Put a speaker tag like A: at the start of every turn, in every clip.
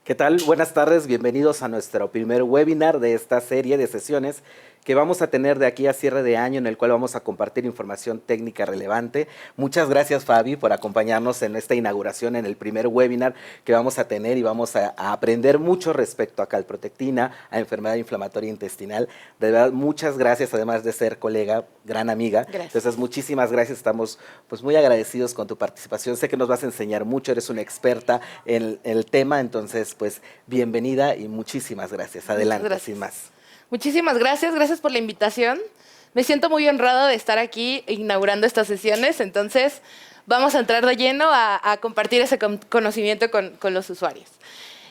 A: ¿Qué tal? Buenas tardes, bienvenidos a nuestro primer webinar de esta serie de sesiones que vamos a tener de aquí a cierre de año, en el cual vamos a compartir información técnica relevante. Muchas gracias, Fabi, por acompañarnos en esta inauguración, en el primer webinar que vamos a tener, y vamos a aprender mucho respecto a calprotectina, a enfermedad inflamatoria intestinal. De verdad, muchas gracias, además de ser colega, gran amiga.
B: Gracias.
A: Entonces, muchísimas gracias, estamos pues muy agradecidos con tu participación. Sé que nos vas a enseñar mucho, eres una experta en el tema, entonces pues bienvenida y muchísimas gracias. Adelante,
B: Gracias.
A: sin más.
B: Muchísimas gracias por la invitación. Me siento muy honrada de estar aquí inaugurando estas sesiones, entonces vamos a entrar de lleno a compartir ese conocimiento con los usuarios.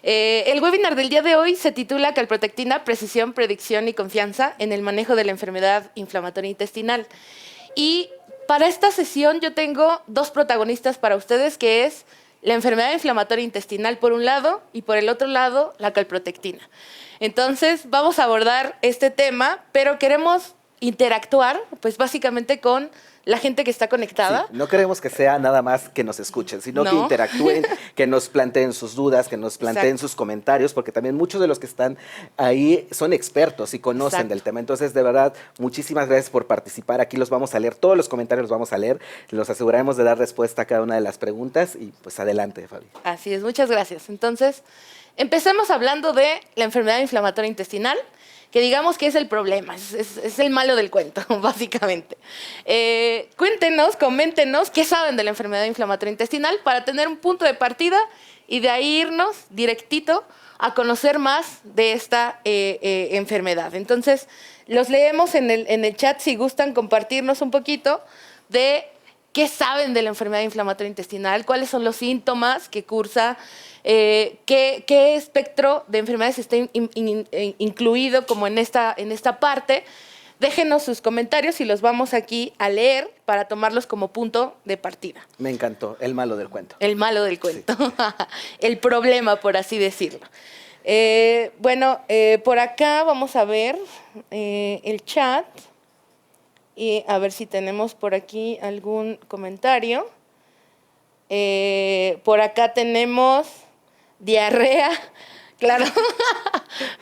B: El webinar del día de hoy se titula Calprotectina, precisión, predicción y confianza en el manejo de la enfermedad inflamatoria intestinal. Y para esta sesión yo tengo dos protagonistas para ustedes, que es la enfermedad inflamatoria intestinal por un lado y por el otro lado la calprotectina. Entonces vamos a abordar este tema, pero queremos interactuar pues básicamente con la gente que está conectada.
A: Sí, no queremos que sea nada más que nos escuchen, sino que interactúen, que nos planteen sus dudas, que nos planteen sus comentarios, porque también muchos de los que están ahí son expertos y conocen del tema. Entonces, de verdad, muchísimas gracias por participar. Aquí los vamos a leer, todos los comentarios los vamos a leer, los aseguraremos de dar respuesta a cada una de las preguntas y pues adelante, Fabi.
B: Así es, muchas gracias. Entonces, empecemos hablando de la enfermedad inflamatoria intestinal, que digamos que es el problema, es el malo del cuento, básicamente. Cuéntenos, coméntenos qué saben de la enfermedad inflamatoria intestinal para tener un punto de partida y de ahí irnos directito a conocer más de esta enfermedad. Entonces, los leemos en el chat si gustan compartirnos un poquito de qué saben de la enfermedad inflamatoria intestinal, cuáles son los síntomas que cursa, qué espectro de enfermedades está incluido como en esta parte. Déjenos sus comentarios y los vamos aquí a leer para tomarlos como punto de partida.
A: Me encantó, el malo del cuento.
B: El malo del cuento, sí. El problema, por así decirlo. Por acá vamos a ver el chat y a ver si tenemos por aquí algún comentario. Por acá tenemos diarrea, claro,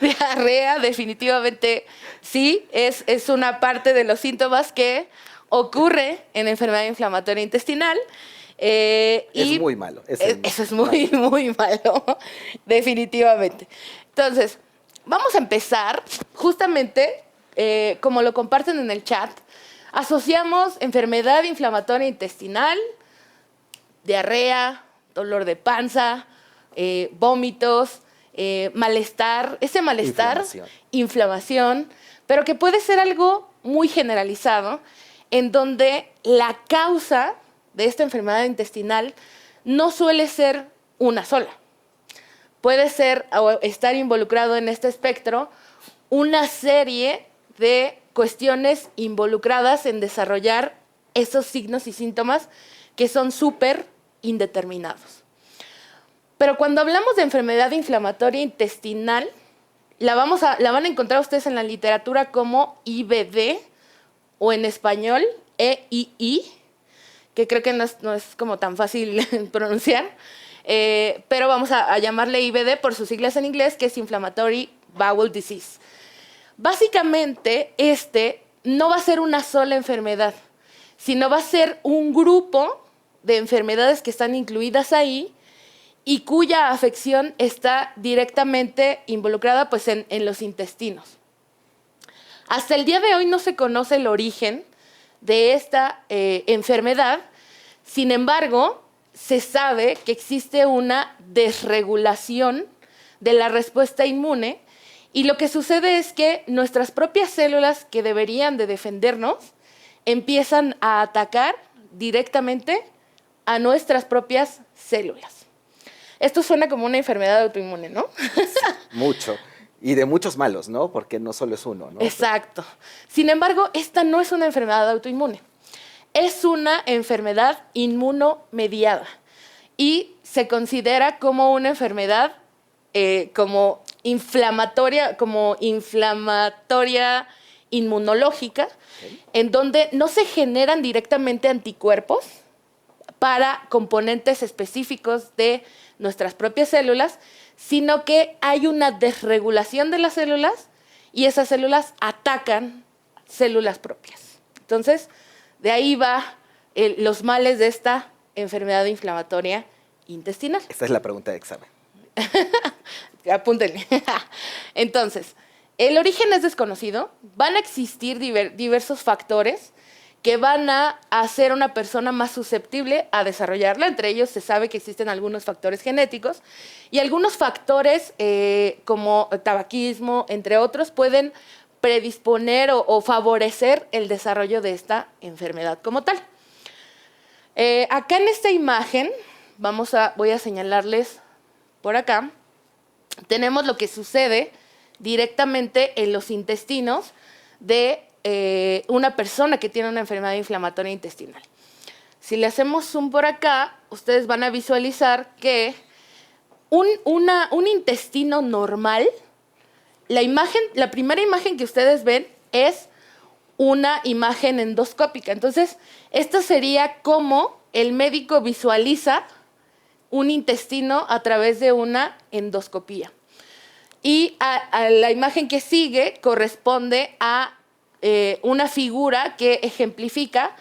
B: diarrea, definitivamente sí, es una parte de los síntomas que ocurre en enfermedad inflamatoria intestinal.
A: Es muy malo.
B: Eso es muy malo, definitivamente. Entonces, vamos a empezar justamente, como lo comparten en el chat, asociamos enfermedad inflamatoria intestinal, diarrea, dolor de panza, vómitos, malestar, ese malestar, inflamación, pero que puede ser algo muy generalizado, en donde la causa de esta enfermedad intestinal no suele ser una sola. Puede ser o estar involucrado en este espectro una serie de cuestiones involucradas en desarrollar esos signos y síntomas que son súper indeterminados. Pero cuando hablamos de enfermedad inflamatoria intestinal, la van a encontrar ustedes en la literatura como IBD o en español EII, que creo que no es como tan fácil pronunciar, pero vamos a llamarle IBD por sus siglas en inglés, que es Inflammatory Bowel Disease. Básicamente, no va a ser una sola enfermedad, sino va a ser un grupo de enfermedades que están incluidas ahí y cuya afección está directamente involucrada pues, en los intestinos. Hasta el día de hoy no se conoce el origen de esta enfermedad, sin embargo, se sabe que existe una desregulación de la respuesta inmune y lo que sucede es que nuestras propias células que deberían de defendernos empiezan a atacar directamente a nuestras propias células. Esto suena como una enfermedad autoinmune, ¿no?
A: Mucho. Y de muchos malos, ¿no? Porque no solo es uno, ¿no?
B: Exacto. Sin embargo, esta no es una enfermedad autoinmune. Es una enfermedad inmunomediada y se considera como una enfermedad como inflamatoria inmunológica, en donde no se generan directamente anticuerpos para componentes específicos de nuestras propias células, sino que hay una desregulación de las células y esas células atacan células propias. Entonces, de ahí va los males de esta enfermedad inflamatoria intestinal.
A: Esta es la pregunta de examen.
B: Apúntenle. Entonces, el origen es desconocido. Van a existir diversos factores que van a hacer a una persona más susceptible a desarrollarla. Entre ellos se sabe que existen algunos factores genéticos y algunos factores como tabaquismo, entre otros, pueden predisponer o favorecer el desarrollo de esta enfermedad como tal. Acá en esta imagen, voy a señalarles por acá, tenemos lo que sucede directamente en los intestinos de una persona que tiene una enfermedad inflamatoria intestinal. Si le hacemos zoom por acá, ustedes van a visualizar que un intestino normal, la primera imagen que ustedes ven es una imagen endoscópica. Entonces, esto sería como el médico visualiza un intestino a través de una endoscopía. Y a la imagen que sigue corresponde a una figura que ejemplifica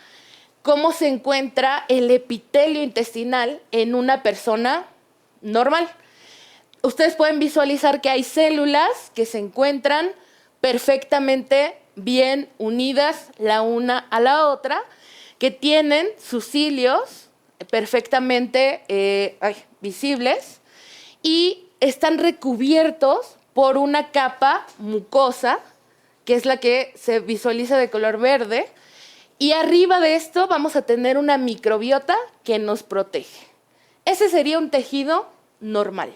B: cómo se encuentra el epitelio intestinal en una persona normal. Ustedes pueden visualizar que hay células que se encuentran perfectamente bien unidas la una a la otra, que tienen sus cilios perfectamente visibles y están recubiertos por una capa mucosa, que es la que se visualiza de color verde, y arriba de esto vamos a tener una microbiota que nos protege. Ese sería un tejido normal.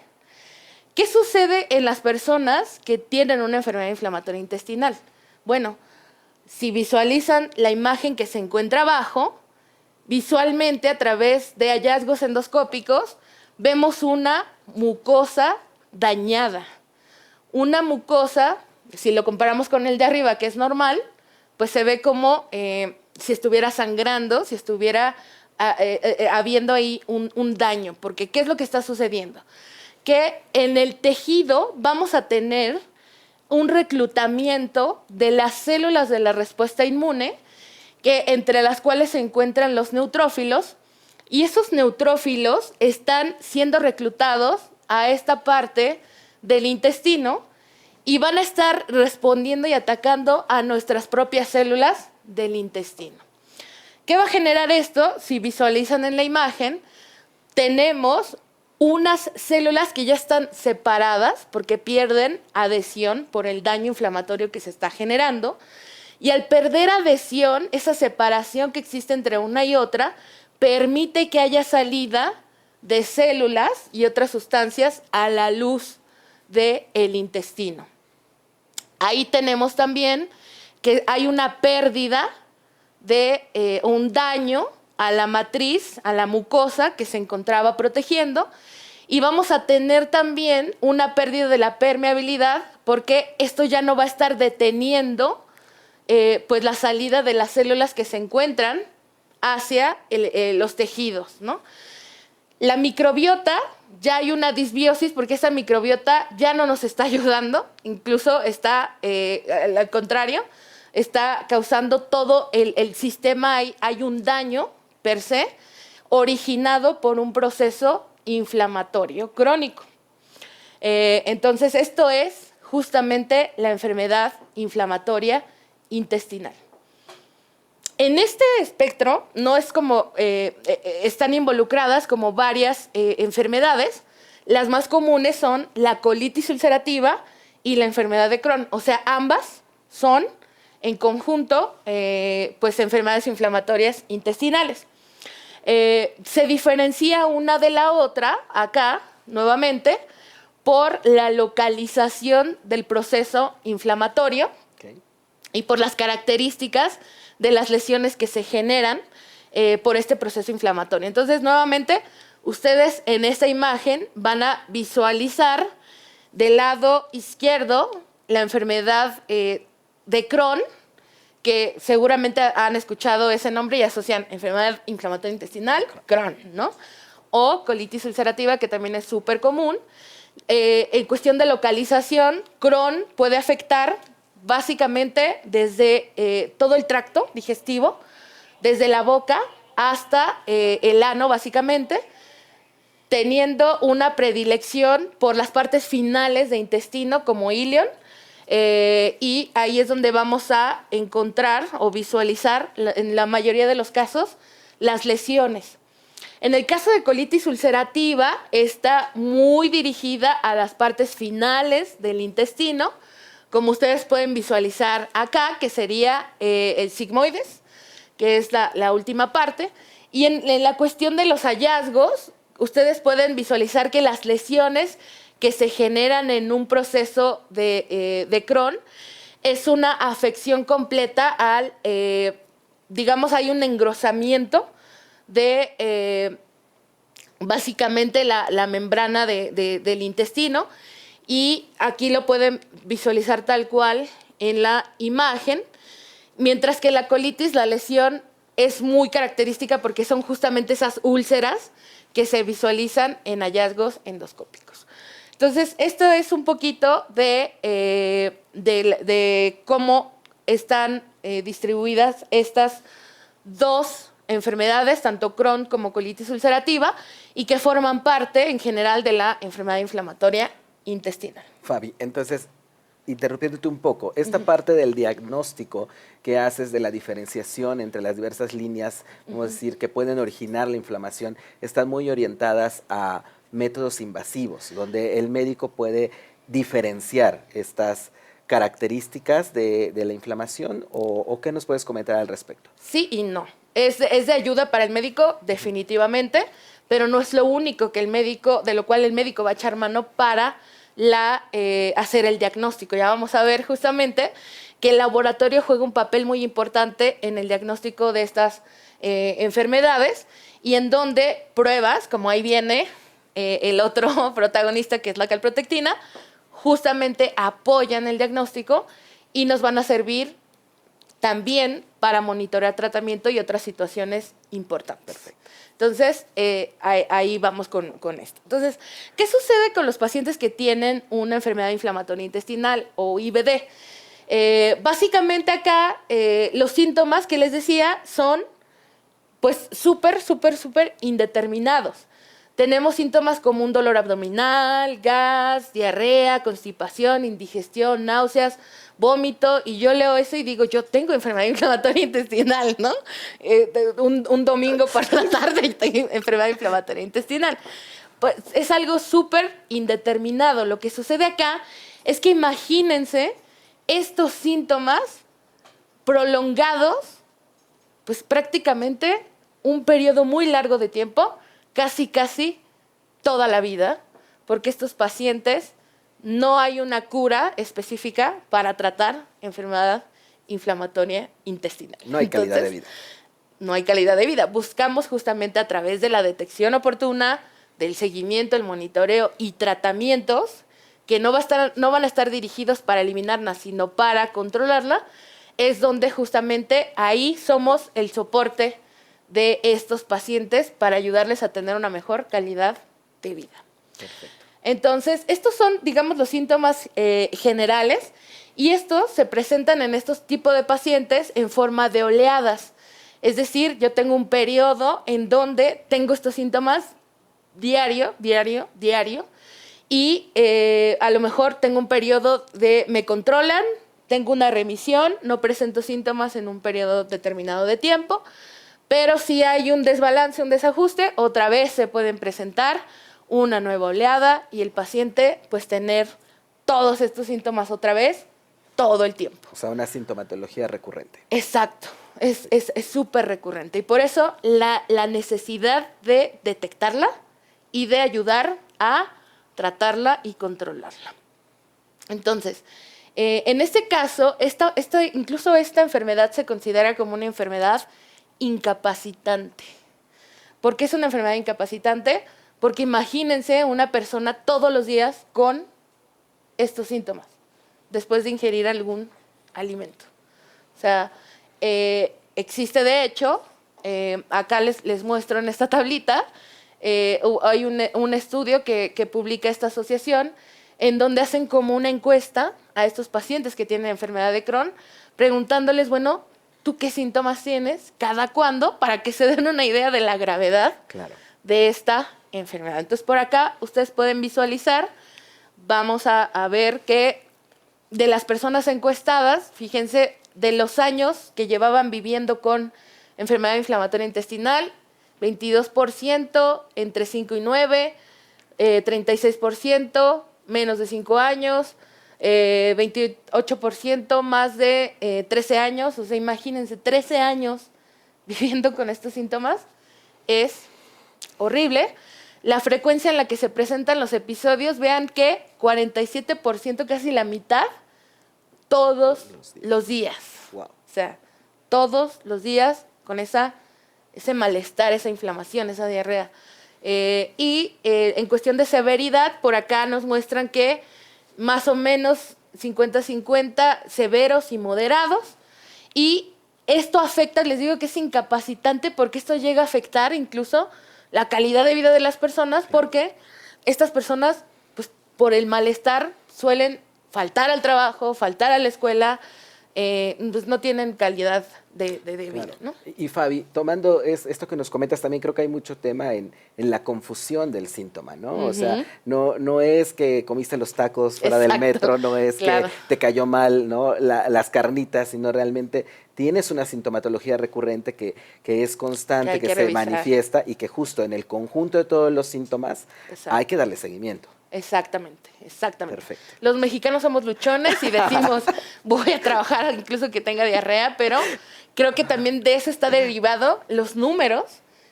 B: ¿Qué sucede en las personas que tienen una enfermedad inflamatoria intestinal? Bueno, si visualizan la imagen que se encuentra abajo, visualmente a través de hallazgos endoscópicos, vemos una mucosa dañada. Una mucosa, si lo comparamos con el de arriba, que es normal, pues se ve como si estuviera sangrando, si estuviera habiendo ahí un daño. Porque, ¿qué es lo que está sucediendo? Que en el tejido vamos a tener un reclutamiento de las células de la respuesta inmune, entre las cuales se encuentran los neutrófilos, y esos neutrófilos están siendo reclutados a esta parte del intestino y van a estar respondiendo y atacando a nuestras propias células del intestino. ¿Qué va a generar esto? Si visualizan en la imagen, tenemos unas células que ya están separadas porque pierden adhesión por el daño inflamatorio que se está generando. Y al perder adhesión, esa separación que existe entre una y otra permite que haya salida de células y otras sustancias a la luz del intestino. Ahí tenemos también que hay una pérdida de un daño a la matriz, a la mucosa que se encontraba protegiendo, y vamos a tener también una pérdida de la permeabilidad porque esto ya no va a estar deteniendo pues la salida de las células que se encuentran hacia los tejidos, ¿no? La microbiota, ya hay una disbiosis porque esa microbiota ya no nos está ayudando, incluso está, al contrario, está causando todo el sistema, hay un daño per se originado por un proceso inflamatorio crónico. Entonces, esto es justamente la enfermedad inflamatoria intestinal. En este espectro no es como están involucradas como varias enfermedades. Las más comunes son la colitis ulcerativa y la enfermedad de Crohn. O sea, ambas son en conjunto pues enfermedades inflamatorias intestinales. Se diferencia una de la otra acá, nuevamente, por la localización del proceso inflamatorio y por las características de las lesiones que se generan por este proceso inflamatorio. Entonces, nuevamente, ustedes en esta imagen van a visualizar del lado izquierdo la enfermedad de Crohn, que seguramente han escuchado ese nombre y asocian enfermedad inflamatoria intestinal, Crohn, ¿no? O colitis ulcerativa, que también es súper común. En cuestión de localización, Crohn puede afectar básicamente desde todo el tracto digestivo, desde la boca hasta el ano, básicamente, teniendo una predilección por las partes finales de intestino, como ilion, y ahí es donde vamos a encontrar o visualizar, en la mayoría de los casos, las lesiones. En el caso de colitis ulcerativa, está muy dirigida a las partes finales del intestino, como ustedes pueden visualizar acá, que sería el sigmoides, que es la última parte. Y en la cuestión de los hallazgos, ustedes pueden visualizar que las lesiones que se generan en un proceso de Crohn es una afección completa al, digamos, hay un engrosamiento de básicamente la membrana del intestino, y aquí lo pueden visualizar tal cual en la imagen, mientras que la colitis, la lesión, es muy característica porque son justamente esas úlceras que se visualizan en hallazgos endoscópicos. Entonces, esto es un poquito de cómo están distribuidas estas dos enfermedades, tanto Crohn como colitis ulcerativa, y que forman parte en general de la enfermedad inflamatoria intestinal.
A: Fabi, entonces, interrumpiéndote un poco, esta parte del diagnóstico que haces de la diferenciación entre las diversas líneas, vamos a decir, que pueden originar la inflamación, están muy orientadas a métodos invasivos, donde el médico puede diferenciar estas características de la inflamación, o ¿qué nos puedes comentar al respecto?
B: Sí y no. Es de ayuda para el médico, definitivamente, pero no es lo único que el médico, de lo cual el médico va a echar mano para hacer el diagnóstico. Ya vamos a ver justamente que el laboratorio juega un papel muy importante en el diagnóstico de estas enfermedades, y en donde pruebas, como ahí viene el otro protagonista, que es la calprotectina, justamente apoyan el diagnóstico y nos van a servir también para monitorear tratamiento y otras situaciones importantes. Perfecto. Entonces, ahí vamos con esto. Entonces, ¿qué sucede con los pacientes que tienen una enfermedad inflamatoria intestinal o IBD? Básicamente acá, los síntomas que les decía son pues súper indeterminados. Tenemos síntomas como un dolor abdominal, gas, diarrea, constipación, indigestión, náuseas, vómito, y yo leo eso y digo, yo tengo enfermedad inflamatoria intestinal, ¿no? Un domingo por la tarde yo tengo enfermedad inflamatoria intestinal. Pues es algo súper indeterminado. Lo que sucede acá es que imagínense estos síntomas prolongados, pues prácticamente un periodo muy largo de tiempo, casi toda la vida, porque estos pacientes no hay una cura específica para tratar enfermedad inflamatoria intestinal.
A: No hay calidad de vida.
B: No hay calidad de vida. Buscamos justamente a través de la detección oportuna, del seguimiento, el monitoreo y tratamientos que no van a estar dirigidos para eliminarla, sino para controlarla, es donde justamente ahí somos el soporte de estos pacientes para ayudarles a tener una mejor calidad de vida.
A: Perfecto.
B: Entonces, estos son, digamos, los síntomas generales, y estos se presentan en estos tipos de pacientes en forma de oleadas. Es decir, yo tengo un periodo en donde tengo estos síntomas diario, y a lo mejor tengo un periodo de me controlan, tengo una remisión, no presento síntomas en un periodo determinado de tiempo, pero si hay un desbalance, un desajuste, otra vez se pueden presentar una nueva oleada y el paciente pues tener todos estos síntomas otra vez todo el tiempo.
A: O sea, una sintomatología recurrente.
B: Exacto, es súper recurrente, y por eso la necesidad de detectarla y de ayudar a tratarla y controlarla. Entonces, en este caso, incluso esta enfermedad se considera como una enfermedad incapacitante. ¿Por qué es una enfermedad incapacitante? Porque imagínense una persona todos los días con estos síntomas, después de ingerir algún alimento. O sea, existe de hecho, acá les muestro en esta tablita, hay un estudio que publica esta asociación en donde hacen como una encuesta a estos pacientes que tienen enfermedad de Crohn, preguntándoles, bueno, ¿tú qué síntomas tienes? ¿Cada cuándo? Para que se den una idea de la gravedad de esta enfermedad. Entonces, por acá ustedes pueden visualizar, vamos a ver que de las personas encuestadas, fíjense, de los años que llevaban viviendo con enfermedad inflamatoria intestinal, 22% entre 5 y 9, 36% menos de 5 años, 28% más de 13 años. O sea, imagínense, 13 años viviendo con estos síntomas es horrible. La frecuencia en la que se presentan los episodios, vean que 47%, casi la mitad, todos los días.
A: Wow.
B: O sea, todos los días con ese malestar, esa inflamación, esa diarrea. En cuestión de severidad, por acá nos muestran que más o menos 50-50 severos y moderados. Y esto afecta, les digo que es incapacitante porque esto llega a afectar incluso la calidad de vida de las personas, porque estas personas, pues por el malestar, suelen faltar al trabajo, faltar a la escuela, pues no tienen calidad de vida, ¿no?
A: Y Fabi, tomando esto que nos comentas, también creo que hay mucho tema en la confusión del síntoma, ¿no? O sea, no es que comiste los tacos fuera del metro, no es que te cayó mal, ¿no? Las carnitas, sino realmente tienes una sintomatología recurrente que es constante, que se manifiesta y que justo en el conjunto de todos los síntomas hay que darle seguimiento.
B: Exactamente.
A: Perfecto.
B: Los mexicanos somos luchones y decimos, voy a trabajar incluso que tenga diarrea, pero creo que también de eso está derivado los números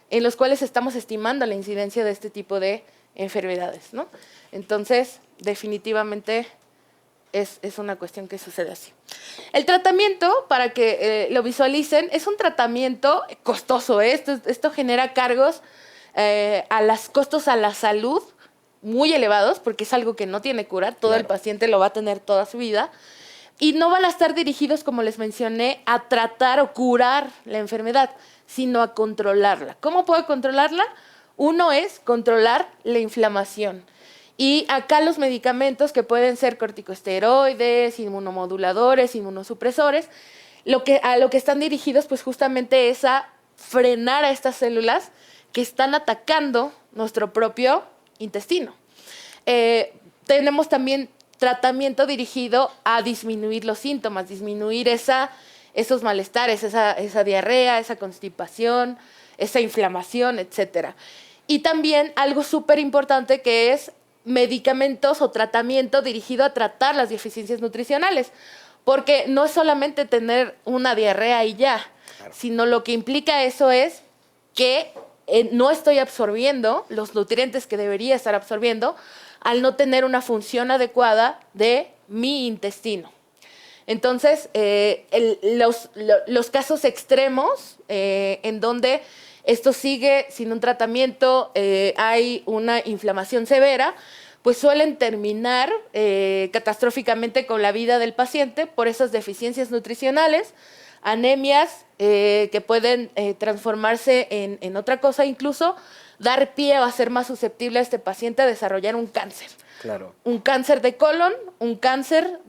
B: en los cuales estamos estimando la incidencia de este tipo de enfermedades, ¿no? Entonces, definitivamente es una cuestión que sucede así. El tratamiento, para que lo visualicen, es un tratamiento costoso, ¿eh? Esto genera cargos costos a la salud muy elevados, porque es algo que no tiene cura, todo el paciente lo va a tener toda su vida, y no van a estar dirigidos, como les mencioné, a tratar o curar la enfermedad, sino a controlarla. ¿Cómo puedo controlarla? Uno es controlar la inflamación. Y acá los medicamentos, que pueden ser corticosteroides, inmunomoduladores, inmunosupresores, a lo que están dirigidos pues justamente es a frenar a estas células que están atacando nuestro propio intestino. Tenemos también tratamiento dirigido a disminuir los síntomas, disminuir esos malestares, esa diarrea, esa constipación, esa inflamación, etcétera. Y también algo súper importante que es medicamentos o tratamiento dirigido a tratar las deficiencias nutricionales, porque no es solamente tener una diarrea y ya, sino lo que implica eso es que no estoy absorbiendo los nutrientes que debería estar absorbiendo al no tener una función adecuada de mi intestino. Entonces, los casos extremos en donde esto sigue sin un tratamiento, hay una inflamación severa, pues suelen terminar catastróficamente con la vida del paciente por esas deficiencias nutricionales, anemias que pueden transformarse en otra cosa, incluso dar pie o hacer más susceptible a este paciente a desarrollar un cáncer.
A: Claro.
B: Un cáncer de colon, un cáncer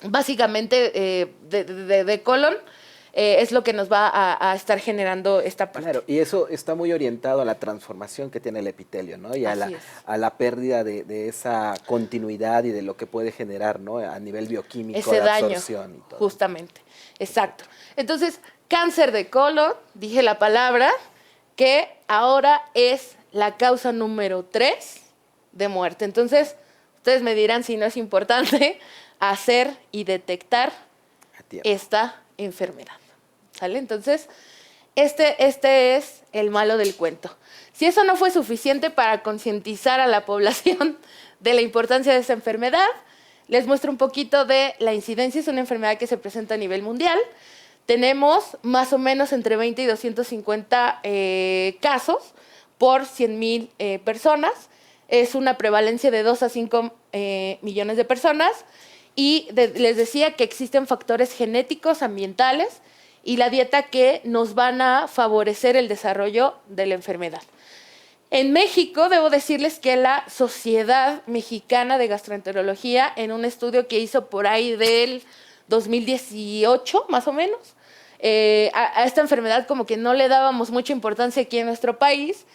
B: básicamente de colon, es lo que nos va a estar generando esta parte.
A: Claro, y eso está muy orientado a la transformación que tiene el epitelio, ¿no? Y a la pérdida de esa continuidad y de lo que puede generar, ¿no? A nivel bioquímico,
B: ese
A: de
B: daño,
A: absorción y todo.
B: Justamente, exacto. Entonces, cáncer de colon, dije la palabra, que ahora es la causa número 3 de muerte. Entonces, ustedes me dirán si no es importante hacer y detectar esta enfermedad. ¿Sale? Entonces, este es el malo del cuento. Si eso no fue suficiente para concientizar a la población de la importancia de esta enfermedad, les muestro un poquito de la incidencia. Es una enfermedad que se presenta a nivel mundial. Tenemos más o menos entre 20 y 250 casos por 100,000 personas. Es una prevalencia de 2 a 5 millones de personas. y les decía que existen factores genéticos, ambientales y la dieta que nos van a favorecer el desarrollo de la enfermedad. En México, debo decirles que la Sociedad Mexicana de Gastroenterología, en un estudio que hizo por ahí del 2018, más o menos, a esta enfermedad como que no le dábamos mucha importancia aquí en nuestro país,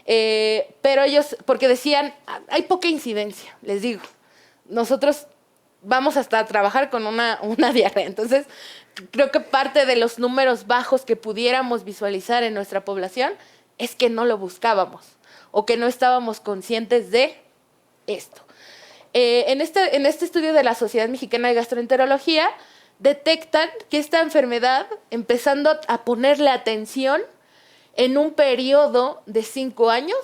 B: pero ellos, porque decían, hay poca incidencia, les digo. Nosotros vamos hasta a trabajar con una diarrea. Entonces, creo que parte de los números bajos que pudiéramos visualizar en nuestra población es que no lo buscábamos o que no estábamos conscientes de esto. En este estudio de la Sociedad Mexicana de Gastroenterología, detectan que esta enfermedad, empezando a ponerle atención, en un periodo de 5 años,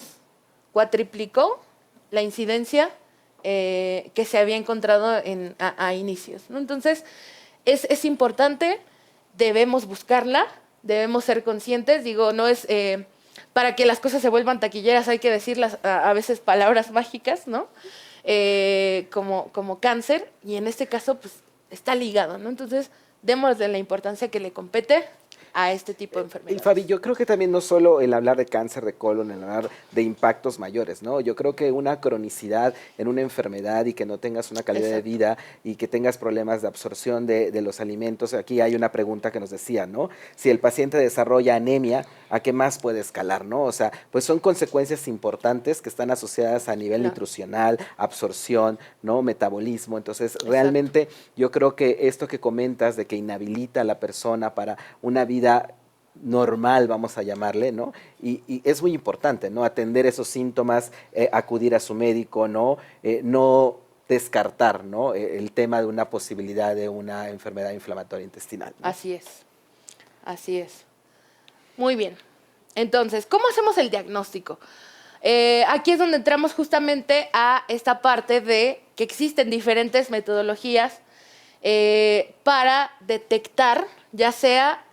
B: cuatriplicó la incidencia que se había encontrado a inicios, ¿no? Entonces, es importante, debemos buscarla, debemos ser conscientes. Digo, no es para que las cosas se vuelvan taquilleras, hay que decir a veces palabras mágicas, ¿no? Como cáncer, y en este caso, pues, está ligado, ¿no? Entonces, démosle la importancia que le compete a este tipo de enfermedades.
A: Y Fabi, yo creo que también no solo el hablar de cáncer de colon, el hablar de impactos mayores, ¿no? Yo creo que una cronicidad en una enfermedad y que no tengas una calidad de vida y que tengas problemas de absorción de los alimentos. Aquí hay una pregunta que nos decía, ¿no? Si el paciente desarrolla anemia, ¿a qué más puede escalar, no? O sea, pues son consecuencias importantes que están asociadas a nivel nutricional, absorción, ¿no? Metabolismo. Entonces, realmente yo creo que esto que comentas de que inhabilita a la persona para una vida normal, vamos a llamarle, ¿no? Y es muy importante, ¿no? Atender esos síntomas, acudir a su médico, ¿no? No descartar, ¿no? El tema de una posibilidad de una enfermedad inflamatoria intestinal, ¿no?
B: Así es, así es. Muy bien. Entonces, ¿cómo hacemos el diagnóstico? Aquí es donde entramos justamente a esta parte de que existen diferentes metodologías para detectar ya sea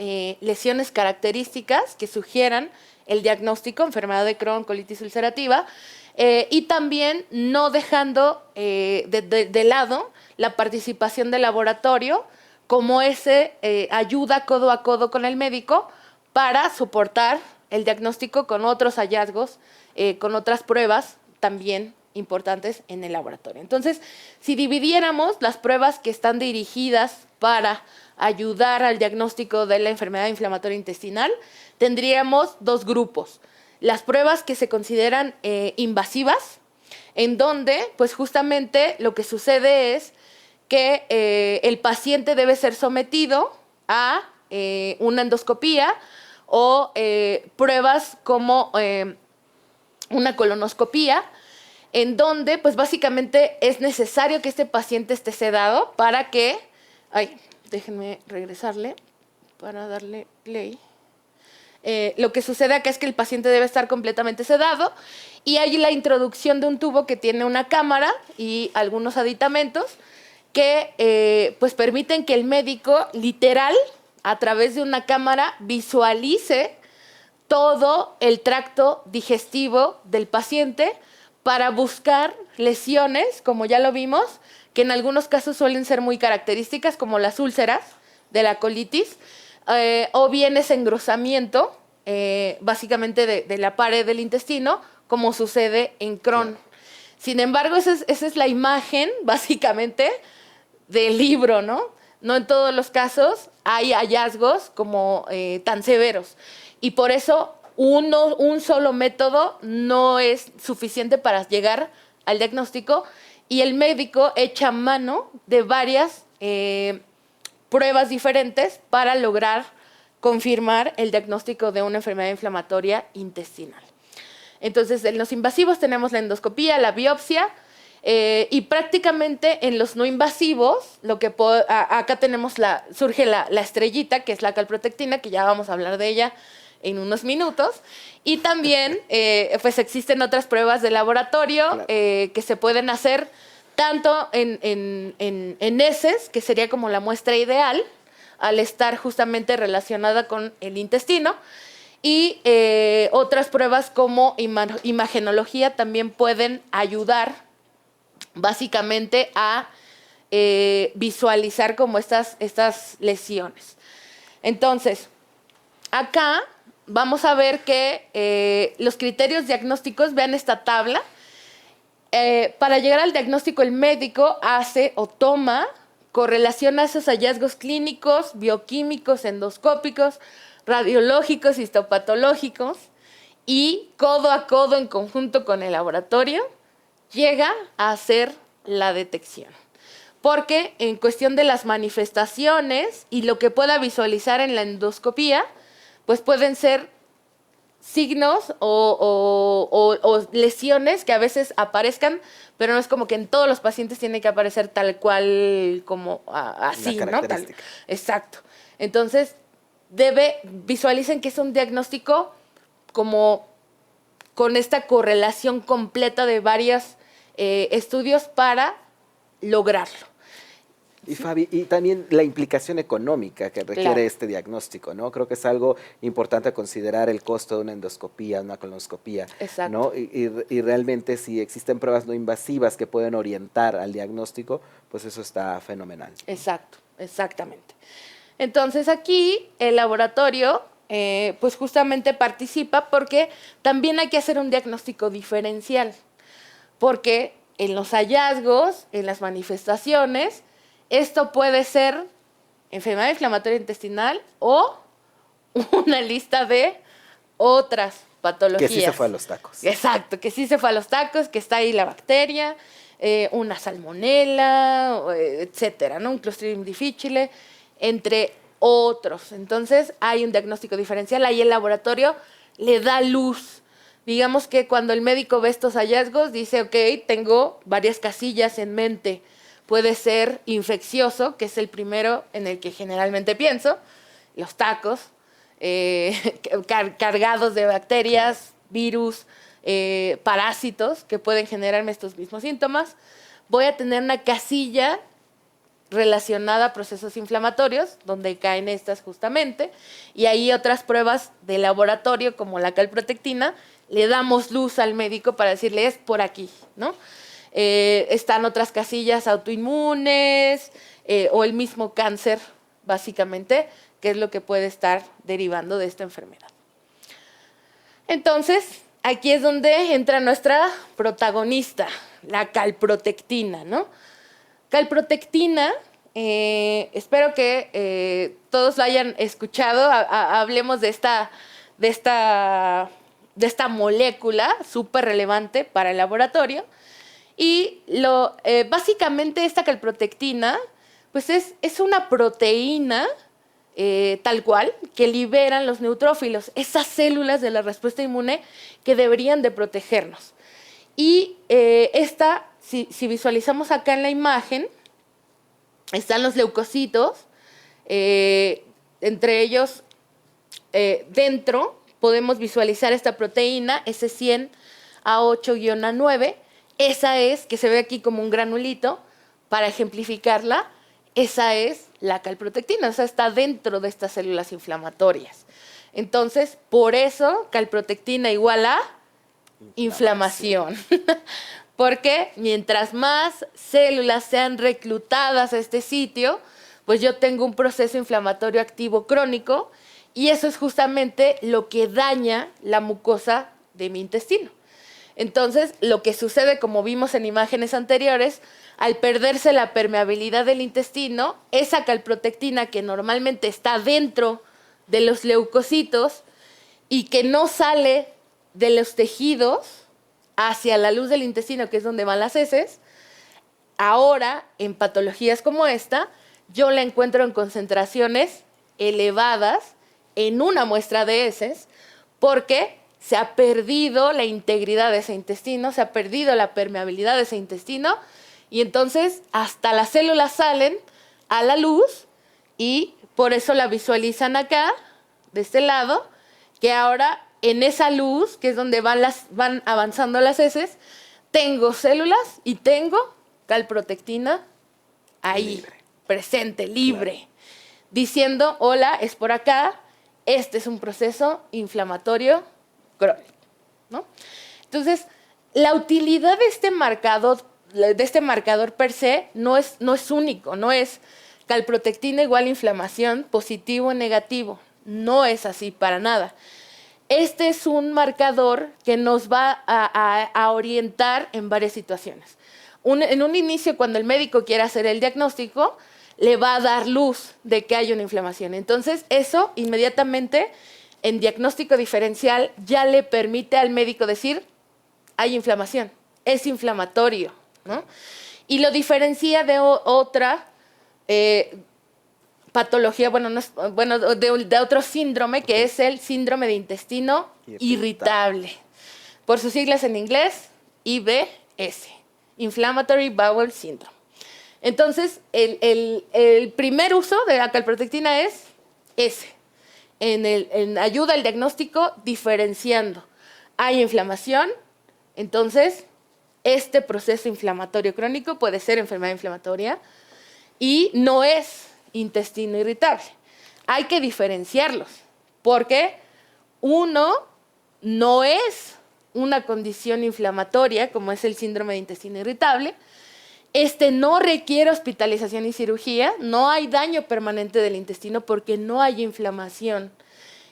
B: lesiones características que sugieran el diagnóstico, enfermedad de Crohn, colitis ulcerativa, y también no dejando de lado la participación del laboratorio como ese ayuda codo a codo con el médico para soportar el diagnóstico con otros hallazgos, con otras pruebas también importantes en el laboratorio. Entonces, si dividiéramos las pruebas que están dirigidas para ayudar al diagnóstico de la enfermedad inflamatoria intestinal, tendríamos 2 grupos. Las pruebas que se consideran invasivas, en donde, pues justamente lo que sucede es que el paciente debe ser sometido a una endoscopía o pruebas como una colonoscopía, en donde, pues básicamente es necesario que este paciente esté sedado para que... déjenme regresarle para darle play. Lo que sucede acá es que el paciente debe estar completamente sedado y hay la introducción de un tubo que tiene una cámara y algunos aditamentos que pues permiten que el médico literal, a través de una cámara, visualice todo el tracto digestivo del paciente para buscar lesiones, como ya lo vimos, que en algunos casos suelen ser muy características, como las úlceras de la colitis, o bien ese engrosamiento, básicamente de la pared del intestino, como sucede en Crohn. Sin embargo, esa es la imagen, básicamente, del libro, ¿no? No en todos los casos hay hallazgos como tan severos. Y por eso un solo método no es suficiente para llegar al diagnóstico, y el médico echa mano de varias pruebas diferentes para lograr confirmar el diagnóstico de una enfermedad inflamatoria intestinal. Entonces, en los invasivos tenemos la endoscopía, la biopsia, y prácticamente en los no invasivos, acá tenemos surge la estrellita, que es la calprotectina, que ya vamos a hablar de ella en unos minutos, y también pues existen otras pruebas de laboratorio, claro, que se pueden hacer tanto en heces, que sería como la muestra ideal, al estar justamente relacionada con el intestino, y otras pruebas como imagenología también pueden ayudar básicamente a visualizar como estas lesiones. Entonces, acá vamos a ver que los criterios diagnósticos, vean esta tabla. Para llegar al diagnóstico, el médico hace o toma, correlaciona esos hallazgos clínicos, bioquímicos, endoscópicos, radiológicos, histopatológicos, y codo a codo en conjunto con el laboratorio llega a hacer la detección. Porque en cuestión de las manifestaciones y lo que pueda visualizar en la endoscopía, pues pueden ser signos o lesiones que a veces aparezcan, pero no es como que en todos los pacientes tiene que aparecer tal cual como así, ¿no? Exacto. Entonces, visualicen que es un diagnóstico como con esta correlación completa de varios estudios para lograrlo.
A: Y Fabi, y también la implicación económica que requiere este diagnóstico, ¿no? Creo que es algo importante a considerar, el costo de una endoscopía, una colonoscopía, ¿no? Y realmente si existen pruebas no invasivas que pueden orientar al diagnóstico, pues eso está fenomenal.
B: Exacto, exactamente. Entonces aquí el laboratorio pues justamente participa porque también hay que hacer un diagnóstico diferencial, porque en los hallazgos, en las manifestaciones, esto puede ser enfermedad inflamatoria intestinal o una lista de otras patologías.
A: Que sí se fue a los tacos.
B: Exacto, que sí se fue a los tacos, que está ahí la bacteria, una salmonela, etcétera, ¿no? Un Clostridium difficile, entre otros. Entonces hay un diagnóstico diferencial, ahí el laboratorio le da luz. Digamos que cuando el médico ve estos hallazgos dice, ok, tengo varias casillas en mente. Puede ser infeccioso, que es el primero en el que generalmente pienso, los tacos, cargados de bacterias, virus, parásitos que pueden generarme estos mismos síntomas. Voy a tener una casilla relacionada a procesos inflamatorios, donde caen estas justamente, y ahí otras pruebas de laboratorio, como la calprotectina, le damos luz al médico para decirle, es por aquí, ¿no? Están otras casillas autoinmunes o el mismo cáncer, básicamente, que es lo que puede estar derivando de esta enfermedad. Entonces, aquí es donde entra nuestra protagonista, la calprotectina, ¿no? Calprotectina, espero que todos lo hayan escuchado, hablemos de esta molécula súper relevante para el laboratorio. Y básicamente esta calprotectina pues es una proteína tal cual que liberan los neutrófilos, esas células de la respuesta inmune que deberían de protegernos. Y si visualizamos acá en la imagen, están los leucocitos, entre ellos dentro podemos visualizar esta proteína S100A8-A9. Esa es, que se ve aquí como un granulito, para ejemplificarla, esa es la calprotectina, o sea, está dentro de estas células inflamatorias. Entonces, por eso, calprotectina igual a inflamación. Porque mientras más células sean reclutadas a este sitio, pues yo tengo un proceso inflamatorio activo crónico, y eso es justamente lo que daña la mucosa de mi intestino. Entonces, lo que sucede, como vimos en imágenes anteriores, al perderse la permeabilidad del intestino, esa calprotectina que normalmente está dentro de los leucocitos y que no sale de los tejidos hacia la luz del intestino, que es donde van las heces, ahora, en patologías como esta, yo la encuentro en concentraciones elevadas en una muestra de heces, porque se ha perdido la integridad de ese intestino, se ha perdido la permeabilidad de ese intestino, y entonces hasta las células salen a la luz, y por eso la visualizan acá, de este lado, que ahora en esa luz, que es donde van avanzando las heces, tengo células y tengo calprotectina ahí, presente, libre, diciendo, hola, es por acá, este es un proceso inflamatorio crónico, ¿no? Entonces, la utilidad de este marcador de este marcador per se no es único, no es calprotectina igual inflamación, positivo o negativo. No es así para nada. Este es un marcador que nos va a orientar en varias situaciones. En un inicio, cuando el médico quiere hacer el diagnóstico, le va a dar luz de que hay una inflamación. Entonces, eso inmediatamente en diagnóstico diferencial ya le permite al médico decir, hay inflamación, es inflamatorio, ¿no? Y lo diferencia de otra patología, de otro síndrome, que es el síndrome de intestino irritable. Por sus siglas en inglés, IBS, Inflammatory Bowel Syndrome. Entonces, el primer uso de la calprotectina es ese, en ayuda al diagnóstico diferenciando. Hay inflamación, entonces este proceso inflamatorio crónico puede ser enfermedad inflamatoria y no es intestino irritable. Hay que diferenciarlos, porque uno no es una condición inflamatoria, como es el síndrome de intestino irritable. Este no requiere hospitalización y cirugía, no hay daño permanente del intestino porque no hay inflamación.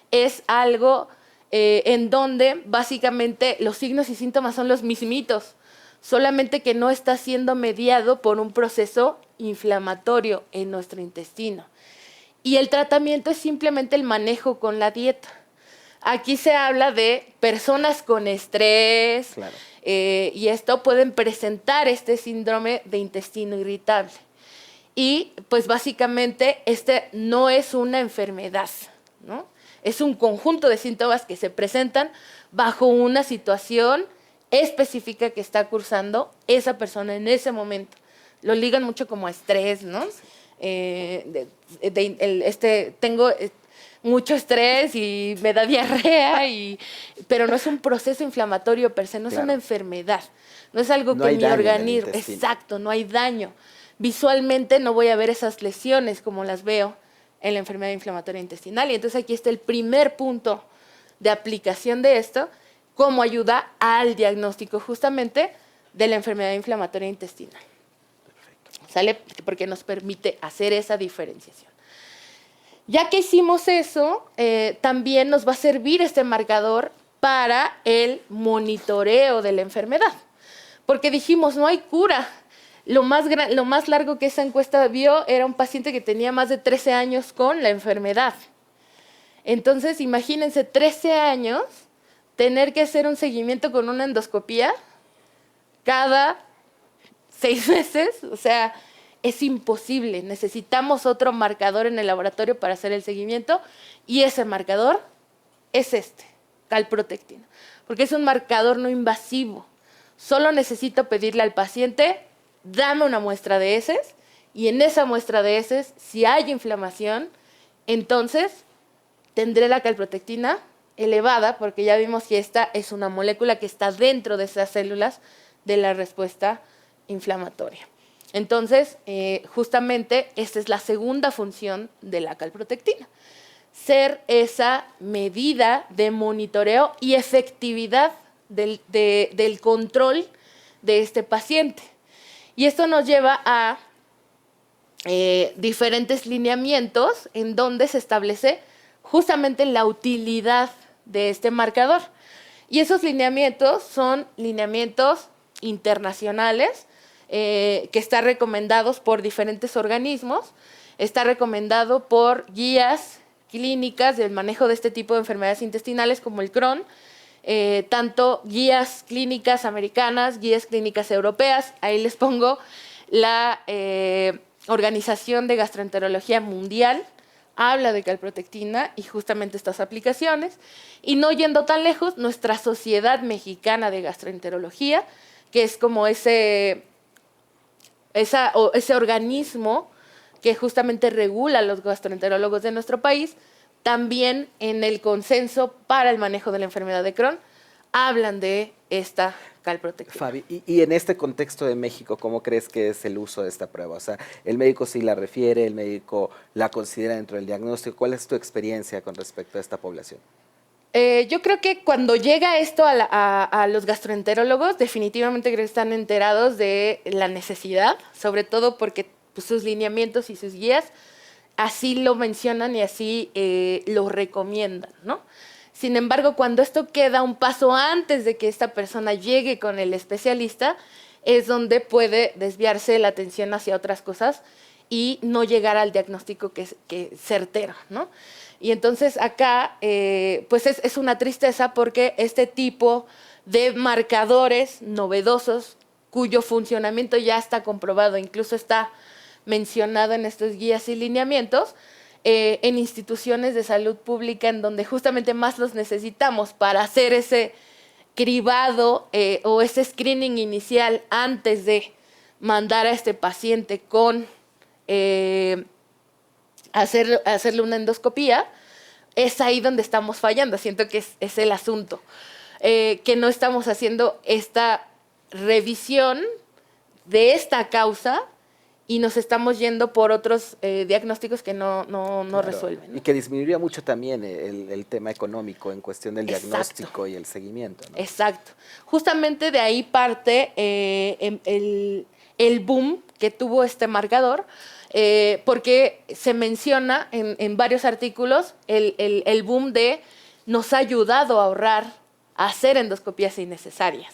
B: Es algo en donde básicamente los signos y síntomas son los mismitos, solamente que no está siendo mediado por un proceso inflamatorio en nuestro intestino. Y el tratamiento es simplemente el manejo con la dieta. Aquí se habla de personas con estrés, claro. Y esto pueden presentar este síndrome de intestino irritable. Y pues básicamente este no es una enfermedad, ¿no? Es un conjunto de síntomas que se presentan bajo una situación específica que está cursando esa persona en ese momento. Lo ligan mucho como a estrés, ¿no? Tengo mucho estrés y me da diarrea, pero no es un proceso inflamatorio per se, no claro. Es una enfermedad, no es algo que mi organismo... Exacto, no hay daño. Visualmente no voy a ver esas lesiones como las veo en la enfermedad inflamatoria intestinal. Y entonces aquí está el primer punto de aplicación de esto, cómo ayuda al diagnóstico justamente de la enfermedad inflamatoria intestinal. Perfecto. ¿Sale? Porque nos permite hacer esa diferenciación. Ya que hicimos eso, también nos va a servir este marcador para el monitoreo de la enfermedad. Porque dijimos, no hay cura. Lo más largo que esa encuesta vio era un paciente que tenía más de 13 años con la enfermedad. Entonces, imagínense, 13 años, tener que hacer un seguimiento con una endoscopía cada 6 meses, o sea, es imposible. Necesitamos otro marcador en el laboratorio para hacer el seguimiento y ese marcador es calprotectina, porque es un marcador no invasivo. Solo necesito pedirle al paciente, dame una muestra de heces y en esa muestra de heces, si hay inflamación, entonces tendré la calprotectina elevada, porque ya vimos que esta es una molécula que está dentro de esas células de la respuesta inflamatoria. Entonces, justamente esta es la segunda función de la calprotectina, ser esa medida de monitoreo y efectividad del control de este paciente. Y esto nos lleva a diferentes lineamientos en donde se establece justamente la utilidad de este marcador. Y esos lineamientos son lineamientos internacionales que están recomendados por diferentes organismos, está recomendado por guías clínicas del manejo de este tipo de enfermedades intestinales como el Crohn, tanto guías clínicas americanas, guías clínicas europeas. Ahí les pongo la Organización de Gastroenterología Mundial, habla de calprotectina y justamente estas aplicaciones. Y no yendo tan lejos, nuestra Sociedad Mexicana de Gastroenterología, que es como ese organismo que justamente regula a los gastroenterólogos de nuestro país, también en el consenso para el manejo de la enfermedad de Crohn, hablan de esta calprotectina.
A: Fabi, y en este contexto de México, ¿cómo crees que es el uso de esta prueba? O sea, el médico sí la refiere, el médico la considera dentro del diagnóstico. ¿Cuál es tu experiencia con respecto a esta población?
B: Yo creo que cuando llega esto a los gastroenterólogos, definitivamente creo que están enterados de la necesidad, sobre todo porque pues, sus lineamientos y sus guías así lo mencionan y así lo recomiendan, ¿no? Sin embargo, cuando esto queda un paso antes de que esta persona llegue con el especialista, es donde puede desviarse la atención hacia otras cosas y no llegar al diagnóstico que es certero, ¿no? Y entonces acá, pues es una tristeza porque este tipo de marcadores novedosos, cuyo funcionamiento ya está comprobado, incluso está mencionado en estos guías y lineamientos, en instituciones de salud pública en donde justamente más los necesitamos para hacer ese cribado o ese screening inicial antes de mandar a este paciente con hacerle una endoscopía, es ahí donde estamos fallando. Siento que es el asunto, que no estamos haciendo esta revisión de esta causa y nos estamos yendo por otros diagnósticos que no claro, resuelven, ¿no?
A: Y que disminuiría mucho también el tema económico en cuestión del diagnóstico y el seguimiento, ¿no?
B: Exacto. Justamente de ahí parte el boom que tuvo este marcador, porque se menciona en varios artículos el boom de nos ha ayudado a ahorrar, a hacer endoscopías innecesarias.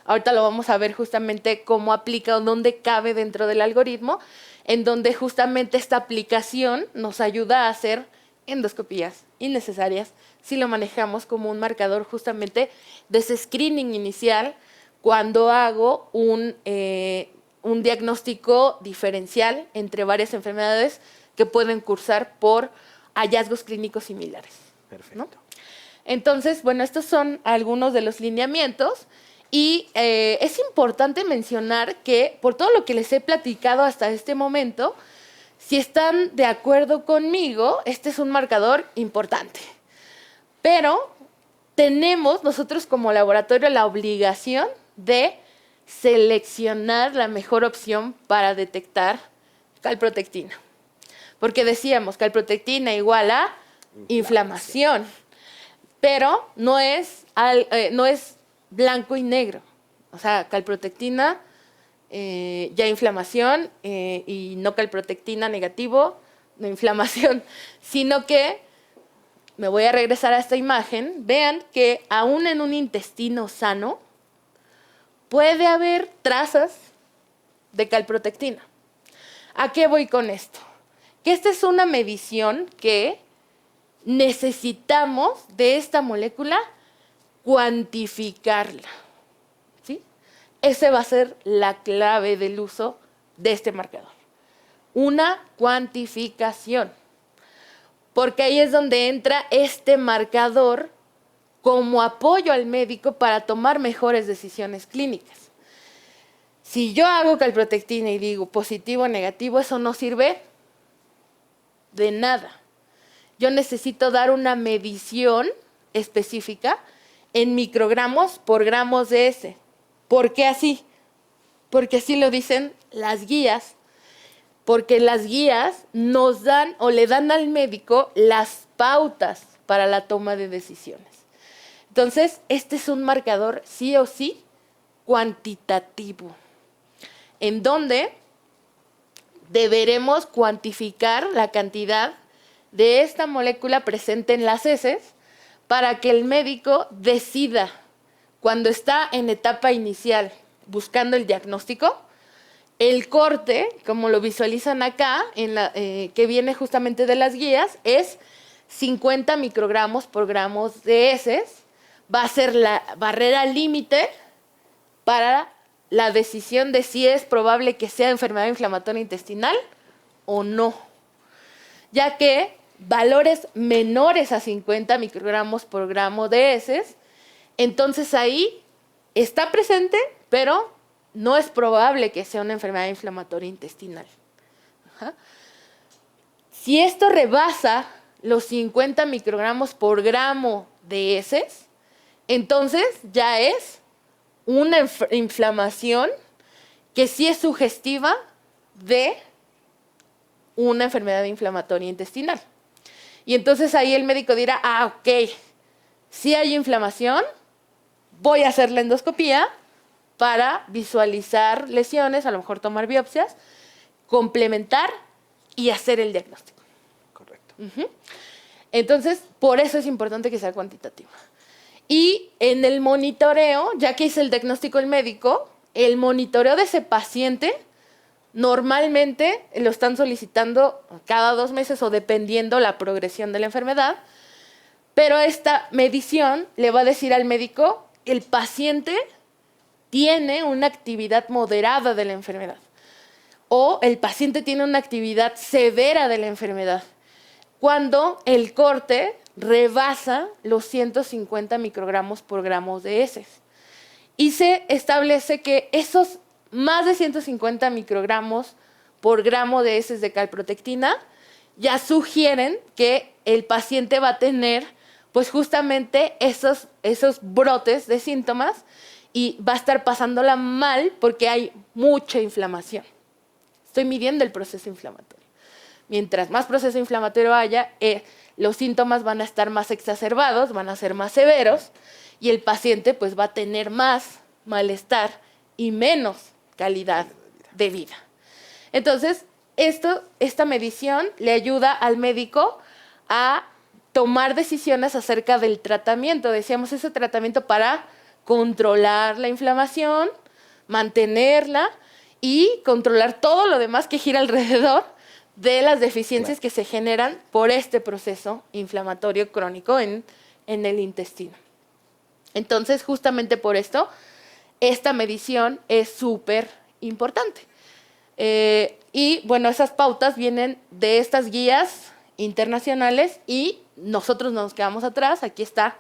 B: Ahorita lo vamos a ver justamente cómo aplica o dónde cabe dentro del algoritmo, en donde justamente esta aplicación nos ayuda a hacer endoscopías innecesarias si lo manejamos como un marcador justamente de ese screening inicial cuando hago un diagnóstico diferencial entre varias enfermedades que pueden cursar por hallazgos clínicos similares.
A: Perfecto.
B: ¿No? Entonces, bueno, estos son algunos de los lineamientos. Y es importante mencionar que, por todo lo que les he platicado hasta este momento, si están de acuerdo conmigo, este es un marcador importante. Pero tenemos nosotros como laboratorio la obligación de seleccionar la mejor opción para detectar calprotectina. Porque decíamos, calprotectina igual a inflamación, pero no es blanco y negro. O sea, calprotectina, ya inflamación, y no calprotectina negativo, no inflamación, sino que, me voy a regresar a esta imagen, vean que aún en un intestino sano puede haber trazas de calprotectina. ¿A qué voy con esto? Que esta es una medición que necesitamos de esta molécula cuantificarla, ¿sí? Esa va a ser la clave del uso de este marcador. Una cuantificación. Porque ahí es donde entra este marcador como apoyo al médico para tomar mejores decisiones clínicas. Si yo hago calprotectina y digo positivo o negativo, eso no sirve de nada. Yo necesito dar una medición específica en microgramos por gramos de S. ¿Por qué así? Porque así lo dicen las guías. Porque las guías nos dan o le dan al médico las pautas para la toma de decisiones. Entonces, este es un marcador sí o sí cuantitativo, en donde deberemos cuantificar la cantidad de esta molécula presente en las heces para que el médico decida, cuando está en etapa inicial buscando el diagnóstico, el corte, como lo visualizan acá, que viene justamente de las guías, es 50 microgramos por gramos de heces. Va a ser la barrera límite para la decisión de si es probable que sea enfermedad inflamatoria intestinal o no, ya que valores menores a 50 microgramos por gramo de heces, entonces ahí está presente, pero no es probable que sea una enfermedad inflamatoria intestinal. Ajá. Si esto rebasa los 50 microgramos por gramo de heces, entonces ya es una inflamación que sí es sugestiva de una enfermedad inflamatoria intestinal. Y entonces ahí el médico dirá, ok, Si hay inflamación, voy a hacer la endoscopía para visualizar lesiones, a lo mejor tomar biopsias, complementar y hacer el diagnóstico.
A: Correcto.
B: Entonces, por eso es importante que sea cuantitativa. Y en el monitoreo, ya que hice el diagnóstico el médico, el monitoreo de ese paciente normalmente lo están solicitando cada 2 meses o dependiendo la progresión de la enfermedad, pero esta medición le va a decir al médico, el paciente tiene una actividad moderada de la enfermedad o el paciente tiene una actividad severa de la enfermedad. Cuando el corte rebasa los 150 microgramos por gramo de heces. Y se establece que esos más de 150 microgramos por gramo de heces de calprotectina ya sugieren que el paciente va a tener pues justamente esos brotes de síntomas y va a estar pasándola mal porque hay mucha inflamación. Estoy midiendo el proceso inflamatorio. Mientras más proceso inflamatorio haya, los síntomas van a estar más exacerbados, van a ser más severos y el paciente pues va a tener más malestar y menos calidad de vida. Entonces, esta medición le ayuda al médico a tomar decisiones acerca del tratamiento. Decíamos, ese tratamiento para controlar la inflamación, mantenerla y controlar todo lo demás que gira alrededor de las deficiencias que se generan por este proceso inflamatorio crónico en el intestino. Entonces, justamente por esto, esta medición es súper importante. Y bueno, esas pautas vienen de estas guías internacionales y nosotros no nos quedamos atrás. Aquí está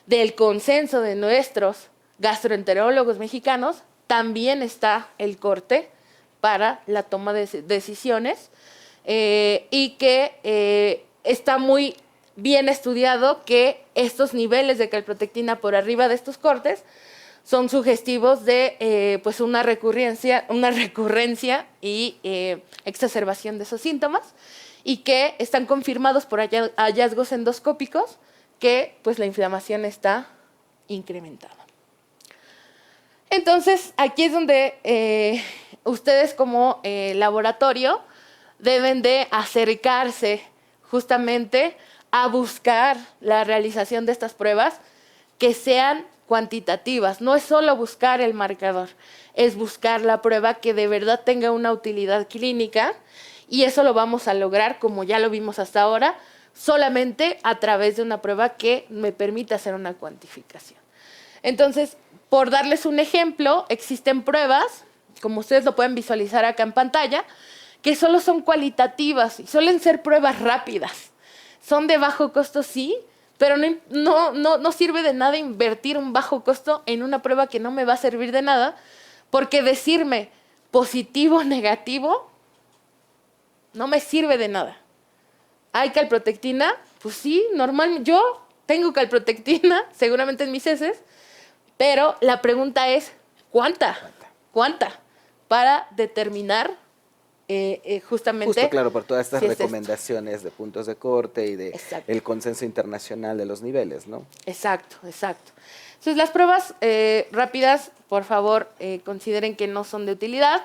B: del consenso de nuestros gastroenterólogos mexicanos, también está el corte para la toma de decisiones y que está muy bien estudiado que estos niveles de calprotectina por arriba de estos cortes son sugestivos de pues una recurrencia y exacerbación de esos síntomas y que están confirmados por hallazgos endoscópicos que pues la inflamación está incrementada. Entonces, aquí es donde ustedes como laboratorio deben de acercarse justamente a buscar la realización de estas pruebas que sean cuantitativas. No es solo buscar el marcador, es buscar la prueba que de verdad tenga una utilidad clínica y eso lo vamos a lograr, como ya lo vimos hasta ahora, solamente a través de una prueba que me permita hacer una cuantificación. Entonces, por darles un ejemplo, existen pruebas, como ustedes lo pueden visualizar acá en pantalla, que solo son cualitativas y suelen ser pruebas rápidas. Son de bajo costo, sí, pero no sirve de nada invertir un bajo costo en una prueba que no me va a servir de nada, porque decirme positivo o negativo no me sirve de nada. ¿Hay calprotectina? Pues sí, normal. Yo tengo calprotectina, seguramente en mis heces, pero la pregunta es, ¿cuánta? Para determinar justamente...
A: Justo, claro, por todas estas recomendaciones de puntos de corte y de el consenso internacional de los niveles, ¿no?
B: Exacto. Entonces, las pruebas rápidas, por favor, consideren que no son de utilidad.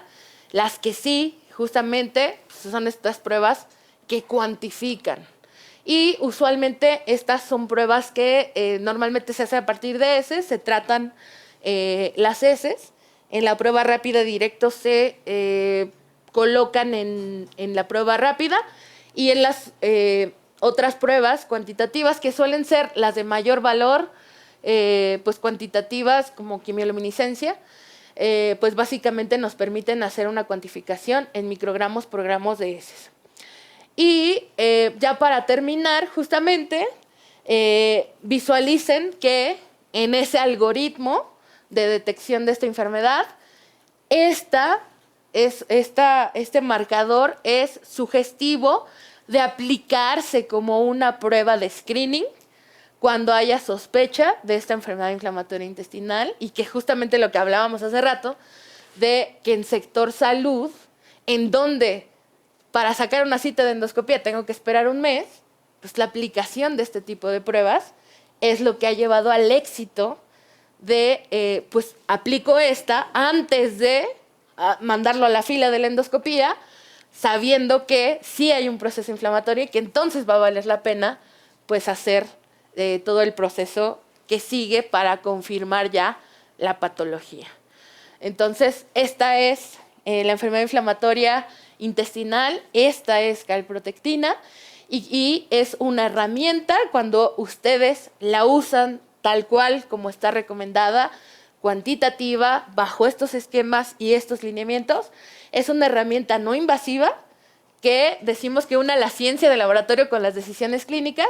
B: Las que sí, justamente, son estas pruebas que cuantifican. Y usualmente estas son pruebas que normalmente se hacen a partir de heces, se tratan las heces. En la prueba rápida directo se colocan en la prueba rápida y en las otras pruebas cuantitativas que suelen ser las de mayor valor, pues cuantitativas como quimioluminiscencia, pues básicamente nos permiten hacer una cuantificación en microgramos por gramos de heces. Y ya para terminar, justamente, visualicen que en ese algoritmo de detección de esta enfermedad, este marcador es sugestivo de aplicarse como una prueba de screening cuando haya sospecha de esta enfermedad inflamatoria intestinal y que justamente lo que hablábamos hace rato, de que en sector salud, en donde para sacar una cita de endoscopía tengo que esperar un mes, pues la aplicación de este tipo de pruebas es lo que ha llevado al éxito de, pues aplico esta antes de mandarlo a la fila de la endoscopía, sabiendo que sí hay un proceso inflamatorio y que entonces va a valer la pena pues hacer todo el proceso que sigue para confirmar ya la patología. Entonces, esta es la enfermedad inflamatoria intestinal, esta es calprotectina y es una herramienta cuando ustedes la usan tal cual como está recomendada, cuantitativa, bajo estos esquemas y estos lineamientos. Es una herramienta no invasiva que decimos que une la ciencia del laboratorio con las decisiones clínicas,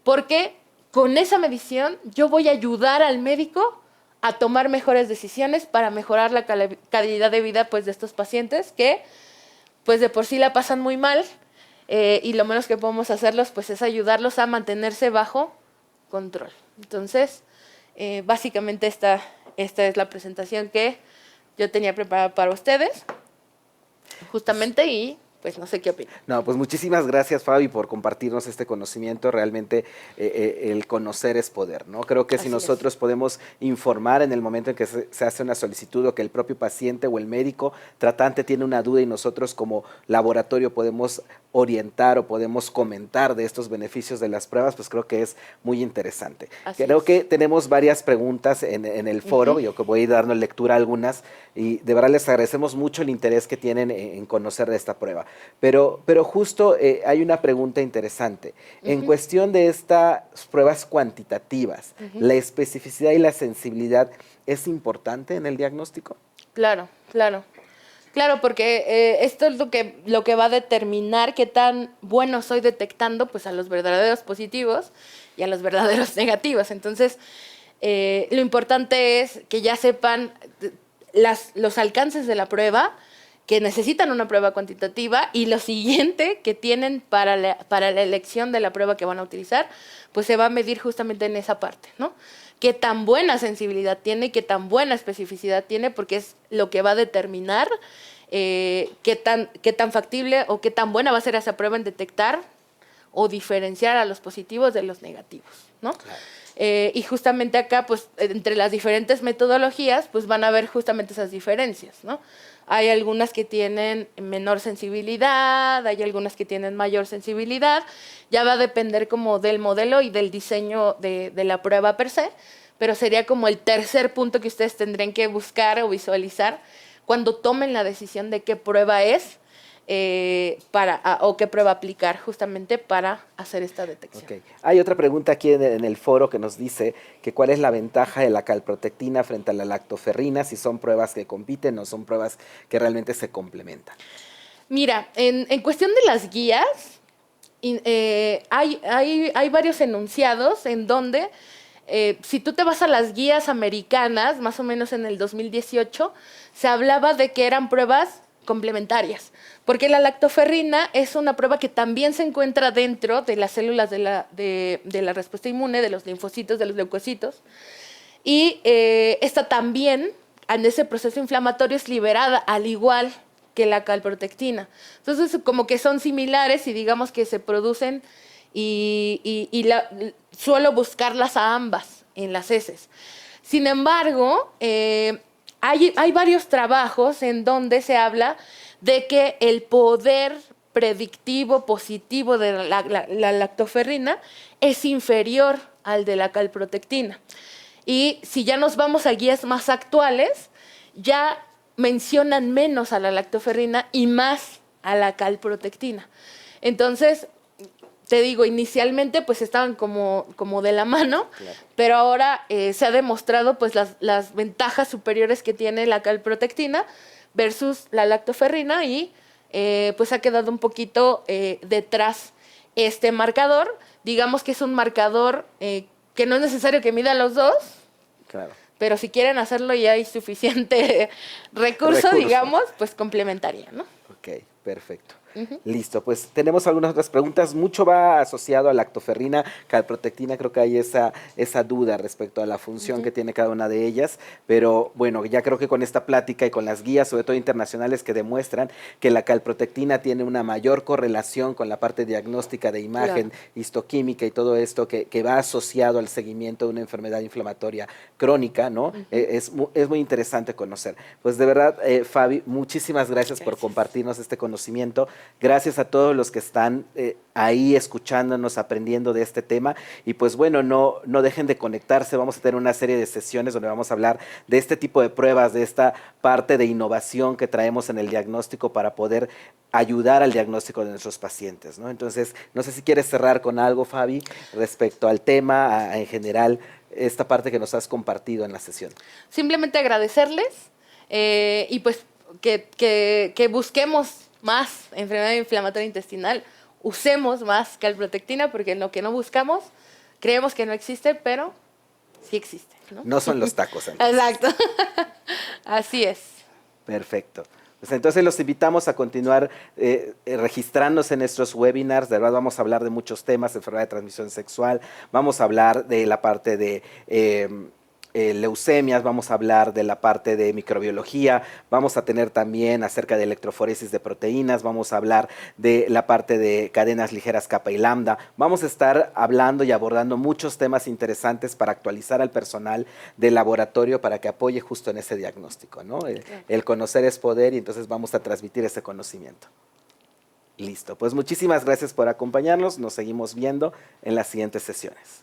B: porque con esa medición yo voy a ayudar al médico a tomar mejores decisiones para mejorar la calidad de vida pues, de estos pacientes que pues de por sí la pasan muy mal y lo menos que podemos hacerlos pues, es ayudarlos a mantenerse bajo control. Entonces, básicamente esta es la presentación que yo tenía preparada para ustedes, justamente, y pues no sé qué opinan.
A: No, pues muchísimas gracias, Fabi, por compartirnos este conocimiento. Realmente el conocer es poder, ¿no? Creo que si nosotros podemos informar en el momento en que se hace una solicitud o que el propio paciente o el médico tratante tiene una duda y nosotros como laboratorio podemos orientar o podemos comentar de estos beneficios de las pruebas, pues creo que es muy interesante. Creo que tenemos varias preguntas en el foro, yo que voy a ir dando lectura a algunas y de verdad les agradecemos mucho el interés que tienen en conocer de esta prueba. Pero justo hay una pregunta interesante. En cuestión de estas pruebas cuantitativas, ¿la especificidad y la sensibilidad es importante en el diagnóstico?
B: Claro, claro. Claro, porque esto es lo que va a determinar qué tan bueno soy detectando pues, a los verdaderos positivos y a los verdaderos negativos. Entonces, lo importante es que ya sepan los alcances de la prueba, que necesitan una prueba cuantitativa, y lo siguiente que tienen para la elección de la prueba que van a utilizar, pues se va a medir justamente en esa parte, ¿no? Qué tan buena sensibilidad tiene, qué tan buena especificidad tiene, porque es lo que va a determinar qué tan factible o qué tan buena va a ser esa prueba en detectar o diferenciar a los positivos de los negativos, ¿no? Claro. Y justamente acá, pues, entre las diferentes metodologías, pues van a haber justamente esas diferencias, ¿no? Hay algunas que tienen menor sensibilidad, hay algunas que tienen mayor sensibilidad. Ya va a depender como del modelo y del diseño de la prueba per se, pero sería como el tercer punto que ustedes tendrían que buscar o visualizar cuando tomen la decisión de qué prueba es o qué prueba aplicar justamente para hacer esta detección.
A: Okay. Hay otra pregunta aquí en el foro que nos dice que cuál es la ventaja de la calprotectina frente a la lactoferrina, si son pruebas que compiten o son pruebas que realmente se complementan.
B: Mira, en cuestión de las guías, hay varios enunciados en donde, si tú te vas a las guías americanas, más o menos en el 2018, se hablaba de que eran pruebas complementarias, porque la lactoferrina es una prueba que también se encuentra dentro de las células de la respuesta inmune, de los linfocitos, de los leucocitos, y esta también, en ese proceso inflamatorio, es liberada, al igual que la calprotectina. Entonces, como que son similares y digamos que se producen y suelo buscarlas a ambas en las heces. Sin embargo, hay varios trabajos en donde se habla de que el poder predictivo positivo de la lactoferrina es inferior al de la calprotectina. Y si ya nos vamos a guías más actuales, ya mencionan menos a la lactoferrina y más a la calprotectina. Entonces, te digo, inicialmente pues estaban como de la mano, claro, pero ahora se ha demostrado pues las ventajas superiores que tiene la calprotectina versus la lactoferrina y pues ha quedado un poquito detrás este marcador. Digamos que es un marcador que no es necesario que mida los dos, claro, pero si quieren hacerlo y hay suficiente recurso, digamos, pues complementaria, ¿no?
A: Ok, perfecto. Listo, pues tenemos algunas otras preguntas. Mucho va asociado a lactoferrina, calprotectina. Creo que hay esa duda respecto a la función que tiene cada una de ellas. Pero bueno, ya creo que con esta plática y con las guías, sobre todo internacionales, que demuestran que la calprotectina tiene una mayor correlación con la parte diagnóstica de imagen, histoquímica y todo esto que va asociado al seguimiento de una enfermedad inflamatoria crónica, ¿no? Es muy interesante conocer. Pues de verdad, Fabi, muchísimas gracias por compartirnos este conocimiento. Gracias a todos los que están ahí escuchándonos, aprendiendo de este tema. Y pues bueno, no dejen de conectarse. Vamos a tener una serie de sesiones donde vamos a hablar de este tipo de pruebas, de esta parte de innovación que traemos en el diagnóstico para poder ayudar al diagnóstico de nuestros pacientes, ¿no? Entonces, no sé si quieres cerrar con algo, Fabi, respecto al tema, en general, esta parte que nos has compartido en la sesión.
B: Simplemente agradecerles y pues que busquemos más enfermedad inflamatoria intestinal, usemos más calprotectina, porque en lo que no buscamos, creemos que no existe, pero sí existe, ¿no?
A: No son los tacos, entonces.
B: Exacto. Así es.
A: Perfecto. Pues entonces los invitamos a continuar registrándose en nuestros webinars. De verdad vamos a hablar de muchos temas, enfermedad de transmisión sexual, vamos a hablar de la parte de leucemias, vamos a hablar de la parte de microbiología, vamos a tener también acerca de electroforesis de proteínas, vamos a hablar de la parte de cadenas ligeras kappa y lambda. Vamos a estar hablando y abordando muchos temas interesantes para actualizar al personal del laboratorio para que apoye justo en ese diagnóstico, ¿no? El conocer es poder y entonces vamos a transmitir ese conocimiento. Listo, pues muchísimas gracias por acompañarnos, nos seguimos viendo en las siguientes sesiones.